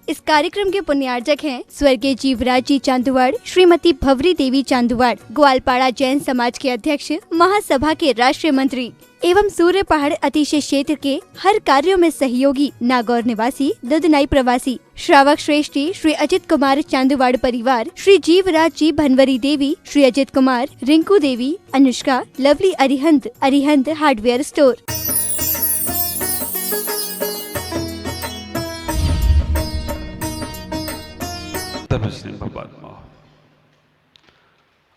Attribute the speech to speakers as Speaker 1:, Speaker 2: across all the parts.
Speaker 1: इस कार्यक्रम के पुण्यार्जक हैं स्वर्गीय जीवराज जी चांदुवाड़, श्रीमती भवरी देवी चांदुवाड़, ग्वालपाड़ा जैन समाज के अध्यक्ष, महासभा के राष्ट्रीय मंत्री एवं सूर्य पहाड़ अतिशय क्षेत्र के हर कार्यों में सहयोगी, नागौर निवासी, दुधनाई प्रवासी, श्रावक श्रेष्ठी श्री अजित कुमार चांदुवाड़ परिवार, Shri Jivraj ji Bhanwari Devi, Shri Ajit Kumar, Rinku Devi, Anushka, lovely Arihant hardware store.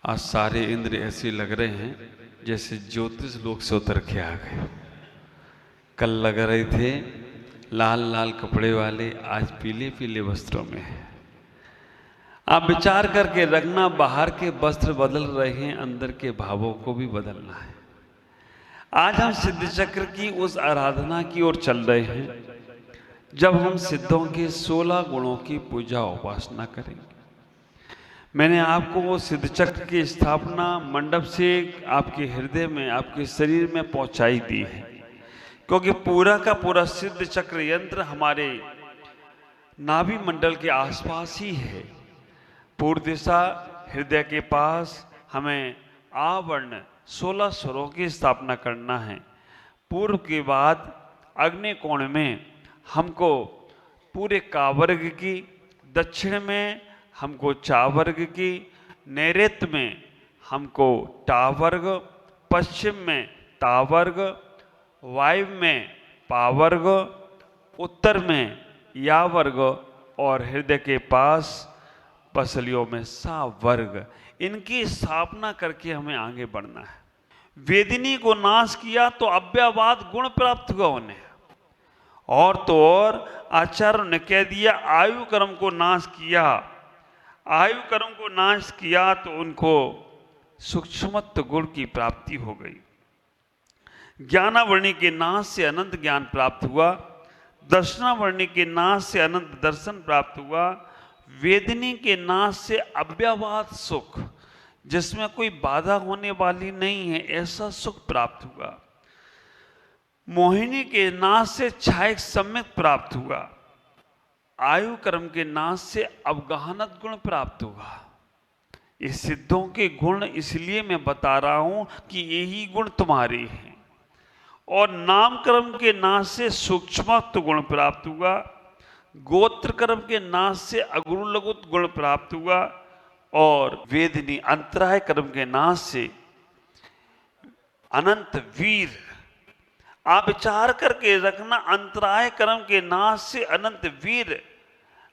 Speaker 2: आज सारे इंद्र ऐसे लग रहे हैं जैसे ज्योतिष लोक से उतर के आ गए। कल लग रहे थे लाल लाल कपड़े वाले, आज पीले पीले वस्त्रों में है। आप विचार करके रखना, बाहर के वस्त्र बदल रहे हैं, अंदर के भावों को भी बदलना है। आज हम सिद्ध चक्र की उस आराधना की ओर चल रहे हैं जब हम सिद्धों के 16 गुणों की पूजा उपासना करेंगे। मैंने आपको वो सिद्ध चक्र की स्थापना मंडप से आपके हृदय में, आपके शरीर में पहुंचाई दी है, क्योंकि पूरा का पूरा सिद्ध चक्र यंत्र हमारे नाभि मंडल के आसपास ही है। पूर्व दिशा हृदय के पास हमें आवर्ण 16 स्वरों की स्थापना करना है। पूर्व के बाद अग्नि कोण में हमको पूरे कावर्ग की, दक्षिण में हमको चावर्ग की, नैऋत्य में हमको टावर्ग, पश्चिम में तावर्ग, वायव्य में पावर्ग, उत्तर में यावर्ग और हृदय के पास पसलियों में सावर्ग। इनकी स्थापना करके हमें आगे बढ़ना है। वेदिनी को नाश किया तो अव्ययवाद गुण प्राप्त हुआ उन्हें, और तो और आचार्य ने कह दिया आयु कर्म को नाश किया। आयु कर्म को नाश किया तो उनको सूक्ष्मत्व गुण की प्राप्ति हो गई। ज्ञानावरणी के नाश से अनंत ज्ञान प्राप्त हुआ, दर्शनावरणी के नाश से अनंत दर्शन प्राप्त हुआ, वेदिनी के नाश से अव्ययवाद सुख, जिसमें कोई बाधा होने वाली नहीं है, ऐसा सुख प्राप्त हुआ। मोहिनी के नाश से छायक सम्यक प्राप्त हुआ। आयु कर्म के नाश से अवगाहनत गुण प्राप्त हुआ। ये सिद्धों के गुण इसलिए मैं बता रहा हूं कि यही गुण तुम्हारे हैं। और नाम कर्म के नाश से सूक्ष्मत्व गुण प्राप्त हुआ। गोत्र कर्म के नाश से अगुरु लघुत गुण प्राप्त हुआ। और वेदिनी अंतराय कर्म के नाश से अनंत वीर। आप विचार करके रखना, अंतराय कर्म के नाश से अनंत वीर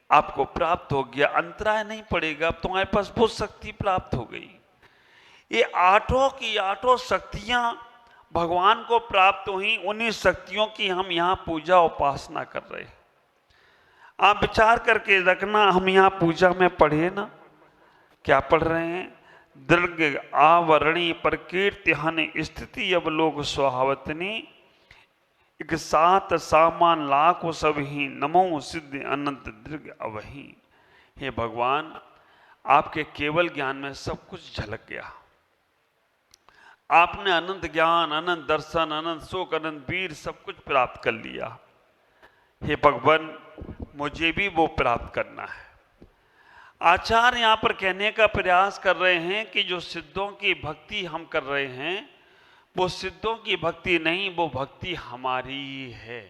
Speaker 2: आपको प्राप्त हो गया। अंतराय नहीं पड़ेगा, अब तुम्हारे पास बहुत शक्ति प्राप्त हो गई। ये आठों की आठों शक्तियां भगवान को प्राप्त हुई। उन्हीं शक्तियों की हम यहाँ पूजा उपासना कर रहे हैं। आप विचार करके रखना, हम यहाँ पूजा में पढ़े ना, क्या पढ़ रहे हैं? दीर्घ आवरणी प्रकीर्ति हन स्थिति अवलोक स्वभावतनी, एक सात सामान लाख सब ही नमो सिद्ध अनंत दीर्घ अवही। हे भगवान, आपके केवल ज्ञान में सब कुछ झलक गया। आपने अनंत ज्ञान, अनंत दर्शन, अनंत शोक, अनंत वीर सब कुछ प्राप्त कर लिया। हे भगवान, मुझे भी वो प्राप्त करना है। आचार्य यहाँ पर कहने का प्रयास कर रहे हैं कि जो सिद्धों की भक्ति हम कर रहे हैं, वो सिद्धों की भक्ति नहीं, वो भक्ति हमारी ही है।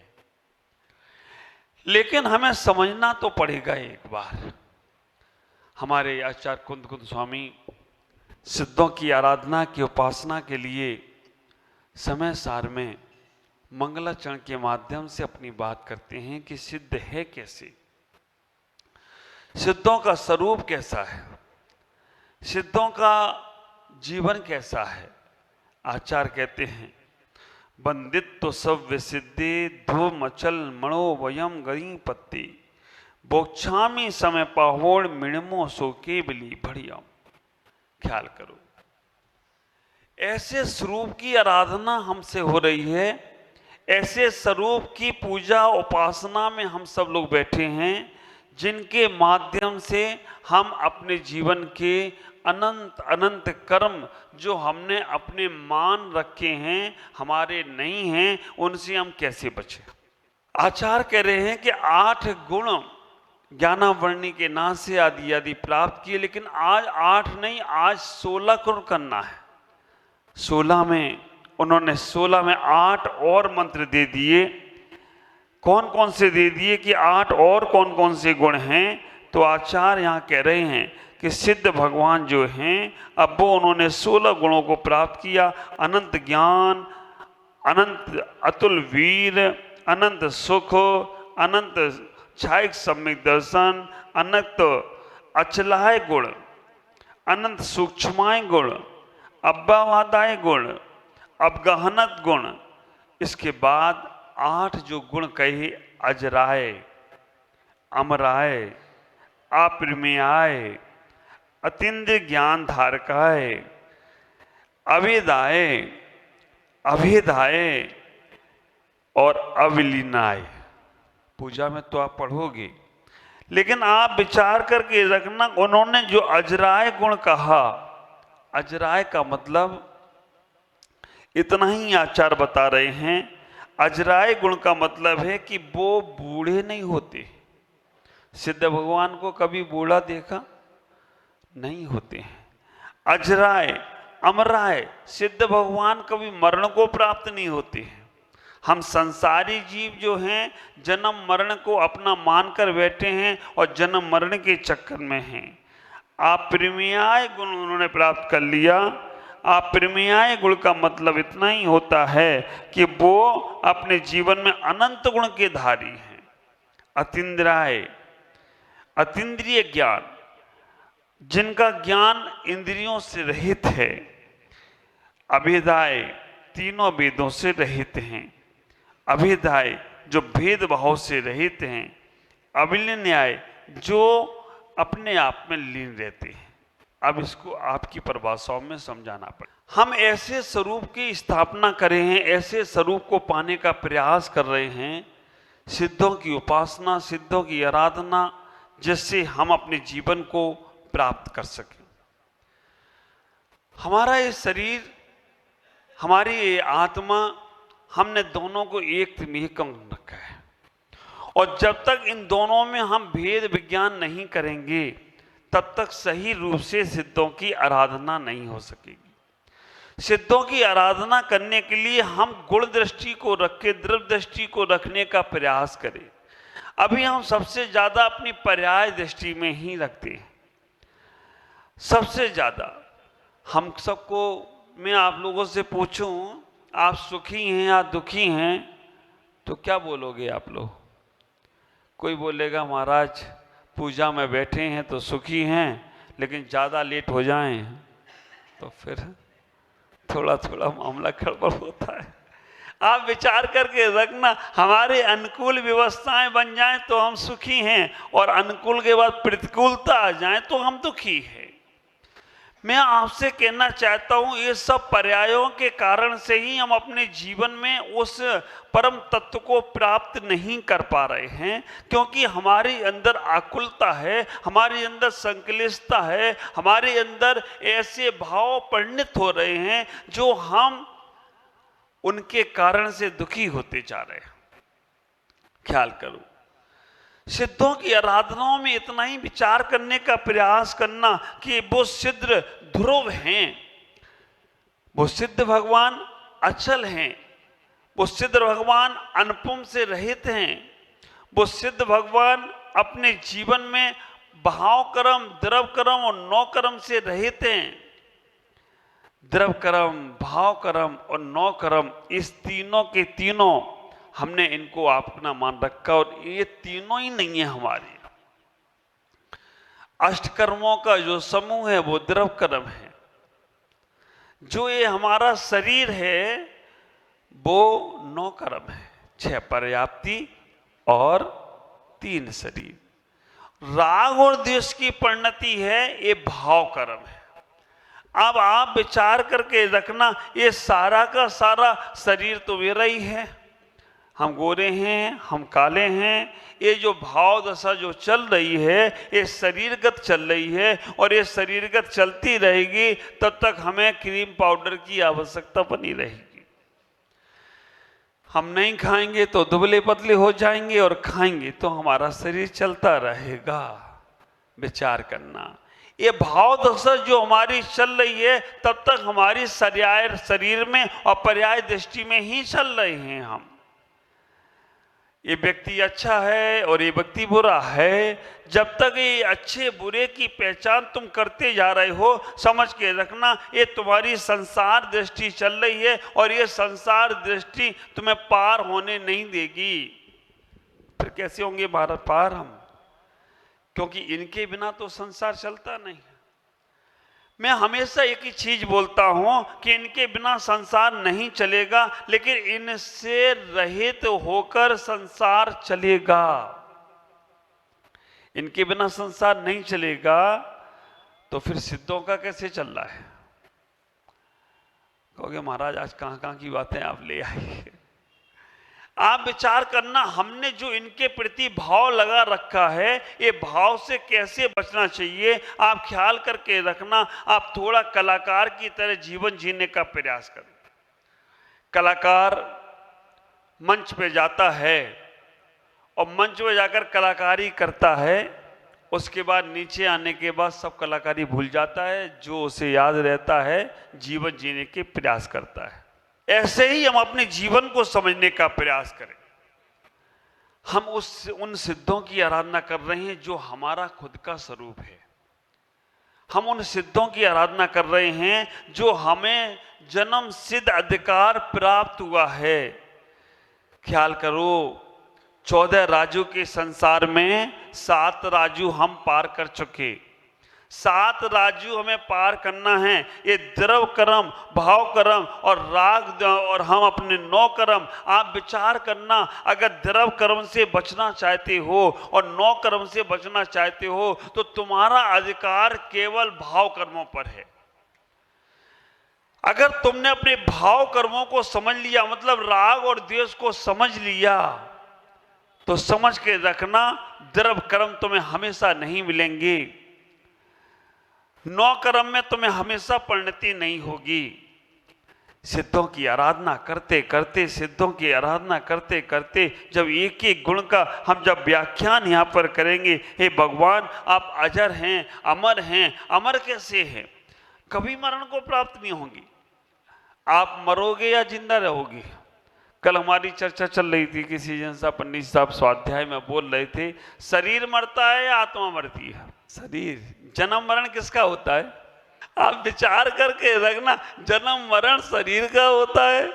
Speaker 2: लेकिन हमें समझना तो पड़ेगा एक बार। हमारे आचार्य कुंद स्वामी सिद्धों की आराधना की उपासना के लिए समय सार में मंगलाचरण के माध्यम से अपनी बात करते हैं कि सिद्ध है कैसे, सिद्धों का स्वरूप कैसा है, सिद्धों का जीवन कैसा है। आचार्य कहते हैं, बंदित्व सव्य सिद्धि धूम अचल मणो वयम गरी पत्ती, बोक्षामी समय पाहोड़ मिणमो सो केवली बढ़िया। ख्याल करो, ऐसे स्वरूप की आराधना हमसे हो रही है, ऐसे स्वरूप की पूजा उपासना में हम सब लोग बैठे हैं, जिनके माध्यम से हम अपने जीवन के अनंत अनंत कर्म जो हमने अपने मान रखे हैं, हमारे नहीं हैं, उनसे हम कैसे बचें। आचार्य कह रहे हैं कि 8 गुण ज्ञानावरणी के नाम से आदि आदि प्राप्त किए, लेकिन आज 8 नहीं, आज 16 गुण करना है। 16 में उन्होंने 16 में 8 और मंत्र दे दिए। कौन कौन से दे दिए कि 8 और कौन कौन से गुण हैं? तो आचार्य यहाँ कह रहे हैं कि सिद्ध भगवान जो हैं, अब वो उन्होंने 16 गुणों को प्राप्त किया। अनंत ज्ञान, अनंत अतुल वीर, अनंत सुख, अनंत छायक सम्यक दर्शन, अनंत अचलाय गुण, अनंत सूक्ष्माय गुण, अव्यवादाय गुण, अवगहनत गुण। इसके बाद 8 जो गुण कहे, अजराय, अमराय, अप्रमेयाय, अतीन्द्रिय ज्ञान धारकाय, अवेदाय, अभेदाय और अविलीनाय। पूजा में तो आप पढ़ोगे, लेकिन आप विचार करके रखना, उन्होंने जो अजराय गुण कहा, अजराय का मतलब इतना ही आचार्य बता रहे हैं। अजराय गुण का मतलब है कि वो बूढ़े नहीं होते। सिद्ध भगवान को कभी बूढ़ा देखा नहीं होते हैं। अजराय, अमराय, सिद्ध भगवान कभी मरण को प्राप्त नहीं होते हैं। हम संसारी जीव जो हैं, जन्म मरण को अपना मानकर बैठे हैं और जन्म मरण के चक्कर में हैं। अप्रमेयाय गुण उन्होंने प्राप्त कर लिया। अप्रमेयाय गुण का मतलब इतना ही होता है कि वो अपने जीवन में अनंत गुण के धारी हैं। अतीन्द्रिय, अतीन्द्रिय ज्ञान, जिनका ज्ञान इंद्रियों से रहित है। अभेदाय, तीनों वेदों से रहित हैं। अभेदाय, जो भेदभाव से रहित हैं। अविलीनाय, जो अपने आप में लीन रहते हैं। अब इसको आपकी परिभाषाओं में समझाना पड़ेगा। हम ऐसे स्वरूप की स्थापना करे हैं, ऐसे स्वरूप को पाने का प्रयास कर रहे हैं, सिद्धों की उपासना, सिद्धों की आराधना, जिससे हम अपने जीवन को प्राप्त कर सकें। हमारा ये शरीर, हमारी ये आत्मा, हमने दोनों को एक में कम रखा है, और जब तक इन दोनों में हम भेद विज्ञान नहीं करेंगे, तब तक सही रूप से सिद्धों की आराधना नहीं हो सकेगी। सिद्धों की आराधना करने के लिए हम गुण दृष्टि को रख के द्रव्य दृष्टि को रखने का प्रयास करें। अभी हम सबसे ज्यादा अपनी पर्याय दृष्टि में ही रखते हैं। सबसे ज्यादा हम सबको, मैं आप लोगों से पूछूं, आप सुखी हैं या दुखी हैं, तो क्या बोलोगे आप लोग? कोई बोलेगा महाराज पूजा में बैठे हैं तो सुखी हैं, लेकिन ज़्यादा लेट हो जाएं तो फिर थोड़ा थोड़ा मामला गड़बड़ होता है। आप विचार करके रखना, हमारे अनुकूल व्यवस्थाएं बन जाएं तो हम सुखी हैं, और अनुकूल के बाद प्रतिकूलता आ जाए तो हम दुखी हैं। मैं आपसे कहना चाहता हूं, ये सब पर्यायों के कारण से ही हम अपने जीवन में उस परम तत्व को प्राप्त नहीं कर पा रहे हैं, क्योंकि हमारे अंदर आकुलता है, हमारे अंदर संकलिष्टता है, हमारे अंदर ऐसे भाव परिणित हो रहे हैं जो हम उनके कारण से दुखी होते जा रहे हैं। ख्याल करो, सिद्धों की आराधनाओं में इतना ही विचार करने का प्रयास करना कि वो सिद्ध ध्रुव हैं, वो सिद्ध भगवान अचल हैं, वो सिद्ध भगवान अनुपम से रहित हैं, वो सिद्ध भगवान अपने जीवन में भाव कर्म, द्रव कर्म और नौ कर्म से रहित हैं। द्रव कर्म, भाव कर्म और नौ कर्म, इस तीनों के तीनों हमने इनको अपना मान रखा, और ये तीनों ही नहीं है हमारे। अष्टकर्मों का जो समूह है वो द्रव कर्म है। जो ये हमारा शरीर है वो 9 कर्म है, 6 पर्याप्ति और 3 शरीर। राग और द्वेष की परिणति है, ये भाव कर्म है। अब आप विचार करके रखना, ये सारा का सारा शरीर तो मेरा ही है। हम गोरे हैं, हम काले हैं, ये जो भाव दशा जो चल रही है ये शरीरगत चल रही है, और ये शरीरगत चलती रहेगी तब तक हमें क्रीम पाउडर की आवश्यकता बनी रहेगी। हम नहीं खाएंगे तो दुबले पतले हो जाएंगे और खाएंगे तो हमारा शरीर चलता रहेगा। विचार करना, ये भाव दशा जो हमारी चल रही है तब तक हमारी शरीर में और पर्याय दृष्टि में ही चल रहे हैं हम। ये व्यक्ति अच्छा है और ये व्यक्ति बुरा है, जब तक ये अच्छे बुरे की पहचान तुम करते जा रहे हो, समझ के रखना ये तुम्हारी संसार दृष्टि चल रही है और ये संसार दृष्टि तुम्हें पार होने नहीं देगी। फिर कैसे होंगे पार हम? क्योंकि इनके बिना तो संसार चलता नहीं। मैं हमेशा एक ही चीज बोलता हूं कि इनके बिना संसार नहीं चलेगा, लेकिन इनसे रहित होकर संसार चलेगा। इनके बिना संसार नहीं चलेगा तो फिर सिद्धों का कैसे चल रहा है? कहोगे महाराज आज कहां की बातें आप ले आए। आप विचार करना, हमने जो इनके प्रति भाव लगा रखा है, ये भाव से कैसे बचना चाहिए आप ख्याल करके रखना। आप थोड़ा कलाकार की तरह जीवन जीने का प्रयास करें। कलाकार मंच पे जाता है और मंच पे जाकर कलाकारी करता है, उसके बाद नीचे आने के बाद सब कलाकारी भूल जाता है। जो उसे याद रहता है जीवन जीने के प्रयास करता है। ऐसे ही हम अपने जीवन को समझने का प्रयास करें। हम उन सिद्धों की आराधना कर रहे हैं जो हमारा खुद का स्वरूप है। हम उन सिद्धों की आराधना कर रहे हैं जो हमें जन्म सिद्ध अधिकार प्राप्त हुआ है। ख्याल करो, 14 राजू के संसार में 7 राजू हम पार कर चुके। 7 राजू हमें पार करना है। ये द्रव कर्म, भाव कर्म और राग और हम अपने 9 कर्म। आप विचार करना, अगर द्रव कर्म से बचना चाहते हो और 9 कर्म से बचना चाहते हो तो तुम्हारा अधिकार केवल भाव कर्मों पर है। अगर तुमने अपने भाव कर्मों को समझ लिया, मतलब राग और द्वेष को समझ लिया, तो समझ के रखना द्रव कर्म तुम्हें हमेशा नहीं मिलेंगे। 9 कर्म में तुम्हें हमेशा परिणति नहीं होगी। सिद्धों की आराधना करते करते, सिद्धों की आराधना करते करते, जब एक एक गुण का हम जब व्याख्यान यहाँ पर करेंगे, हे भगवान आप अजर हैं, अमर हैं। अमर कैसे हैं? कभी मरण को प्राप्त नहीं होंगी। आप मरोगे या जिंदा रहोगे। कल हमारी चर्चा चल रही थी, किसी जैसा पंडित साहब स्वाध्याय में बोल रहे थे, शरीर मरता है या आत्मा मरती है? शरीर। जन्म मरण किसका होता है? आप विचार करके रखना, जन्म मरण शरीर का होता है,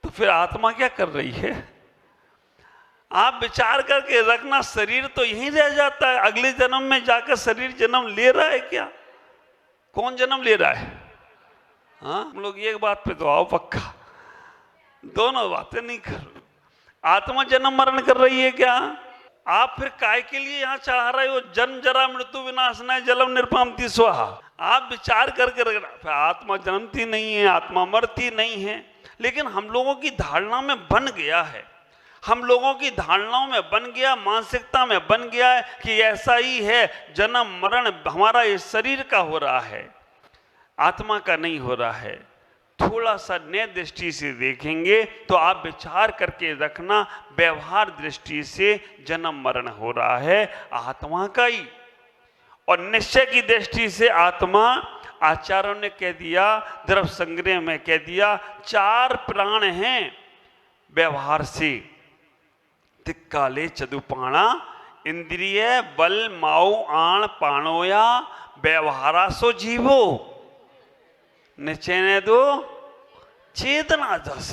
Speaker 2: तो फिर आत्मा क्या कर रही है? आप विचार करके रखना, शरीर तो यहीं रह जाता है। अगले जन्म में जाकर शरीर जन्म ले रहा है क्या? कौन जन्म ले रहा है? हाँ, हम लोग एक बात पे तो आओ पक्का, दोनों बातें नहीं करो। आत्मा जन्म मरण कर रही है क्या? आप फिर काय के लिए यहाँ चढ़ा रहे हो? जन्म जरा मृत्यु विनाशनाय जलम निर्पामति स्वाहा। आप विचार करके रखना, आत्मा जन्मती नहीं है, आत्मा मरती नहीं है, लेकिन हम लोगों की धारणा में बन गया है। हम लोगों की धारणाओं में बन गया, मानसिकता में बन गया है कि ऐसा ही है, जन्म मरण हमारा इस शरीर का हो रहा है, आत्मा का नहीं हो रहा है। थोड़ा सा नए दृष्टि से देखेंगे तो आप विचार करके रखना, व्यवहार दृष्टि से जन्म मरण हो रहा है आत्मा का ही, और निश्चय की दृष्टि से आत्मा, आचार्यों ने कह दिया, द्रव्य संग्रह में कह दिया, 4 प्राण हैं व्यवहार से। तिक्काले चदुपाणा इंद्रिय बल माऊ आण पाणोया व्यवहारा सो जीवो निश्चय दो चेतना जस।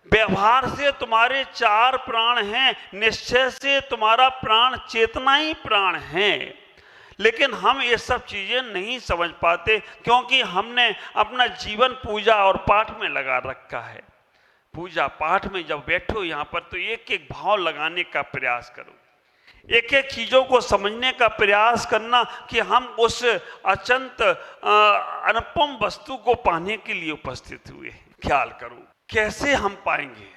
Speaker 2: व्यवहार से तुम्हारे 4 प्राण हैं, निश्चय से तुम्हारा प्राण चेतना ही प्राण है। लेकिन हम ये सब चीजें नहीं समझ पाते क्योंकि हमने अपना जीवन पूजा और पाठ में लगा रखा है। पूजा पाठ में जब बैठो यहाँ पर तो एक एक भाव लगाने का प्रयास करो, एक एक चीजों को समझने का प्रयास करना कि हम उस अचंत अनुपम वस्तु को पाने के लिए उपस्थित हुए हैं। ख्याल करो कैसे हम पाएंगे,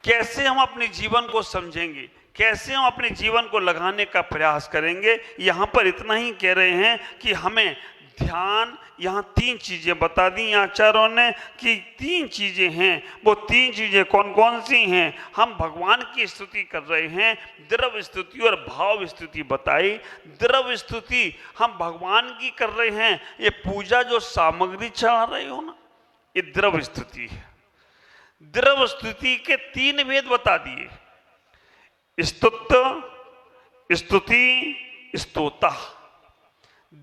Speaker 2: कैसे हम अपने जीवन को समझेंगे, कैसे हम अपने जीवन को लगाने का प्रयास करेंगे। यहाँ पर इतना ही कह रहे हैं कि हमें
Speaker 3: ध्यान, यहाँ 3 चीजें बता दी आचार्यों ने कि 3 चीजें हैं। वो 3 चीजें कौन कौन सी हैं? हम भगवान की स्तुति कर रहे हैं, द्रव्य स्तुति और भाव स्तुति बताई। द्रव्य स्तुति हम भगवान की कर रहे हैं, ये पूजा जो सामग्री चढ़ा रहे हो ना, ये द्रव्य स्तुति है। द्रव्य स्तुति के 3 भेद बता दिए, स्तुत्य, स्तुति, स्तोता।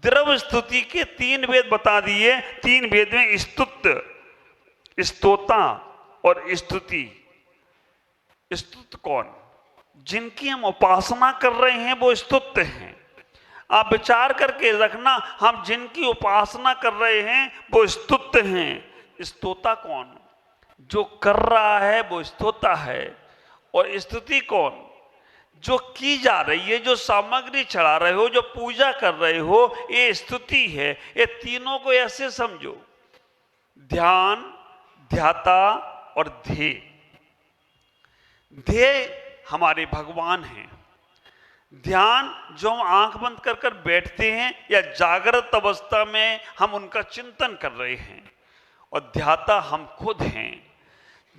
Speaker 3: द्रव्य स्तुति के 3 भेद बता दिए। 3 भेद में स्तुत्य, स्तोता और स्तुति। स्तुत्य कौन? जिनकी हम उपासना कर रहे हैं वो स्तुत्य हैं। आप विचार करके रखना, हम जिनकी उपासना कर रहे हैं वो स्तुत्य हैं। स्तोता कौन? जो कर रहा है वो स्तोता है। और स्तुति कौन? जो की जा रही है, जो सामग्री चढ़ा रहे हो, जो पूजा कर रहे हो, ये स्तुति है। ये तीनों को ऐसे समझो, ध्यान, ध्याता और ध्येय। ध्येय हमारे भगवान हैं। ध्यान जो हम आंख बंद कर कर बैठते हैं या जागृत अवस्था में हम उनका चिंतन कर रहे हैं। और ध्याता हम खुद हैं।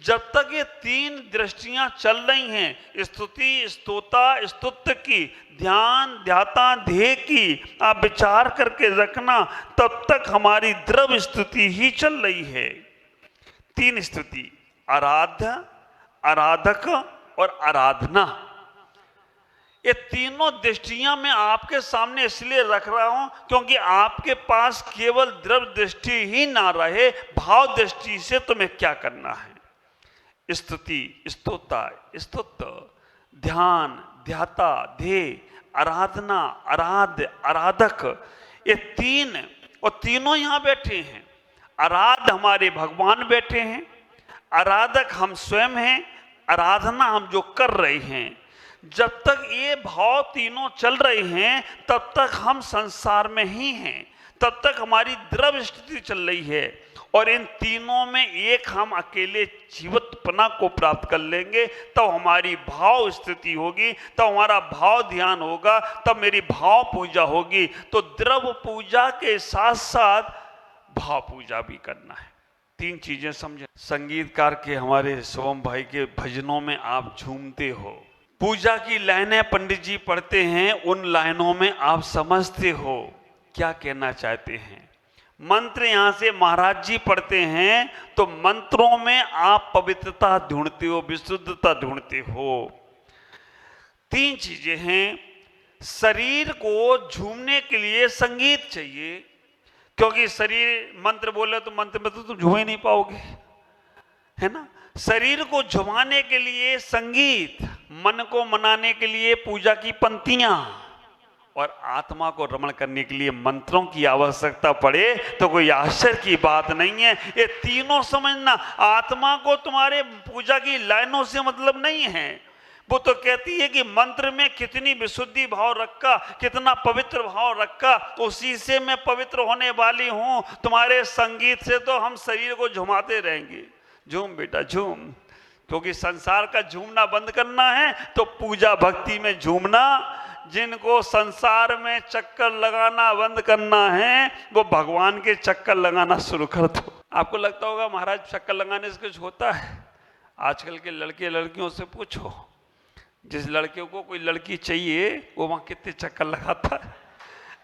Speaker 3: जब तक ये 3 दृष्टियां चल रही हैं, स्तुति, स्तोता, स्तुत्य की, ध्यान, ध्याता, ध्येय की, आप विचार करके रखना, तब तक हमारी द्रव्य स्तुति ही चल रही है। 3 स्तुति, आराध्य, आराधक और आराधना। ये तीनों दृष्टियां मैं आपके सामने इसलिए रख रहा हूं क्योंकि आपके पास केवल द्रव्य दृष्टि ही ना रहे, भाव दृष्टि से तुम्हें क्या करना है। स्तुति, स्तोता, स्तुत्य, ध्यान, ध्याता, ध्येय, आराधना, आराध्य, आराधक, ये 3, और तीनों यहां बैठे हैं। आराध्य हमारे भगवान बैठे हैं, आराधक हम स्वयं हैं, आराधना हम जो कर रहे हैं। जब तक ये भाव तीनों चल रहे हैं तब तक हम संसार में ही हैं, तब तक हमारी द्रव्य स्थिति चल रही है। और इन तीनों में एक हम अकेले जीवतपना को प्राप्त कर लेंगे, तब हमारी भाव स्थिति होगी, तब हमारा भाव ध्यान होगा, तब मेरी भाव पूजा होगी। तो द्रव्य पूजा के साथ साथ भाव पूजा भी करना है। 3 चीजें समझे। संगीतकार के हमारे शिवम भाई के भजनों में आप झूमते हो, पूजा की लाइनें पंडित जी पढ़ते हैं, उन लाइनों में आप समझते हो क्या कहना चाहते हैं। मंत्र यहां से महाराज जी पढ़ते हैं तो मंत्रों में आप पवित्रता ढूंढते हो, विशुद्धता ढूंढते हो। 3 चीजें हैं। शरीर को झूमने के लिए संगीत चाहिए, क्योंकि शरीर मंत्र बोले तो मंत्र में तो तुम झूम ही नहीं पाओगे, है ना। शरीर को झुमाने के लिए संगीत, मन को मनाने के लिए पूजा की पंक्तियां, और आत्मा को रमण करने के लिए मंत्रों की आवश्यकता पड़े तो कोई आश्चर्य की बात नहीं है। ये तीनों समझना। आत्मा को तुम्हारे पूजा की लाइनों से मतलब नहीं है। वो तो कहती है कि मंत्र में कितनी विशुद्धि भाव रखा, कितना पवित्र भाव रखा, उसी से मैं पवित्र होने वाली हूं। तुम्हारे संगीत से तो हम शरीर को झुमाते रहेंगे। झूम बेटा झूम, क्योंकि संसार का झूमना बंद करना है तो पूजा भक्ति में झूमना। जिनको संसार में चक्कर लगाना बंद करना है वो भगवान के चक्कर लगाना शुरू कर दो। आपको लगता होगा महाराज चक्कर लगाने से कुछ होता है? आजकल के लड़के लड़कियों से पूछो, जिस लड़के को कोई लड़की चाहिए वो वहां कितने चक्कर लगाता है।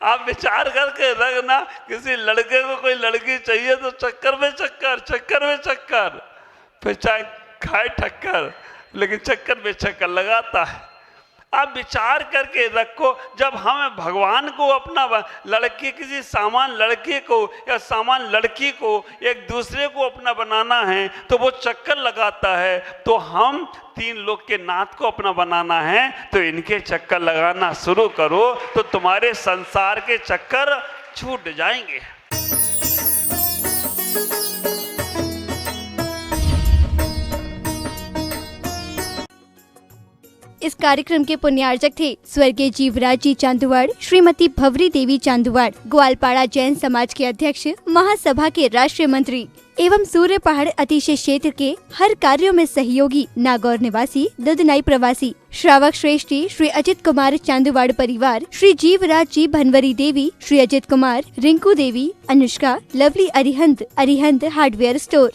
Speaker 3: आप विचार करके रखना, किसी लड़के को कोई लड़की चाहिए तो चक्कर में चक्कर, चक्कर में चक्कर, फिर चाहे खाए ठक्कर, लेकिन चक्कर में चक्कर लगाता है। आप विचार करके रखो, जब हमें भगवान को अपना लड़के, किसी सामान लड़के को या सामान लड़की को एक दूसरे को अपना बनाना है तो वो चक्कर लगाता है। तो हम 3 लोग के नाथ को अपना बनाना है तो इनके चक्कर लगाना शुरू करो तो तुम्हारे संसार के चक्कर छूट जाएंगे।
Speaker 1: इस कार्यक्रम के पुण्यार्जक थे स्वर्गीय जीवराज जी चांदुवाड़, श्रीमती भवरी देवी चांदुवाड़, ग्वालपाड़ा जैन समाज के अध्यक्ष, महासभा के राष्ट्रीय मंत्री एवं सूर्य पहाड़ अतिशय क्षेत्र के हर कार्यों में सहयोगी नागौर निवासी दुधनाई प्रवासी श्रावक श्रेष्ठी श्री अजित कुमार चांदुवाड़ परिवार, Shri Jivraj ji Bhanwari Devi, Shri Ajit Kumar, Rinku Devi, Anushka, lovely Arihant hardware store.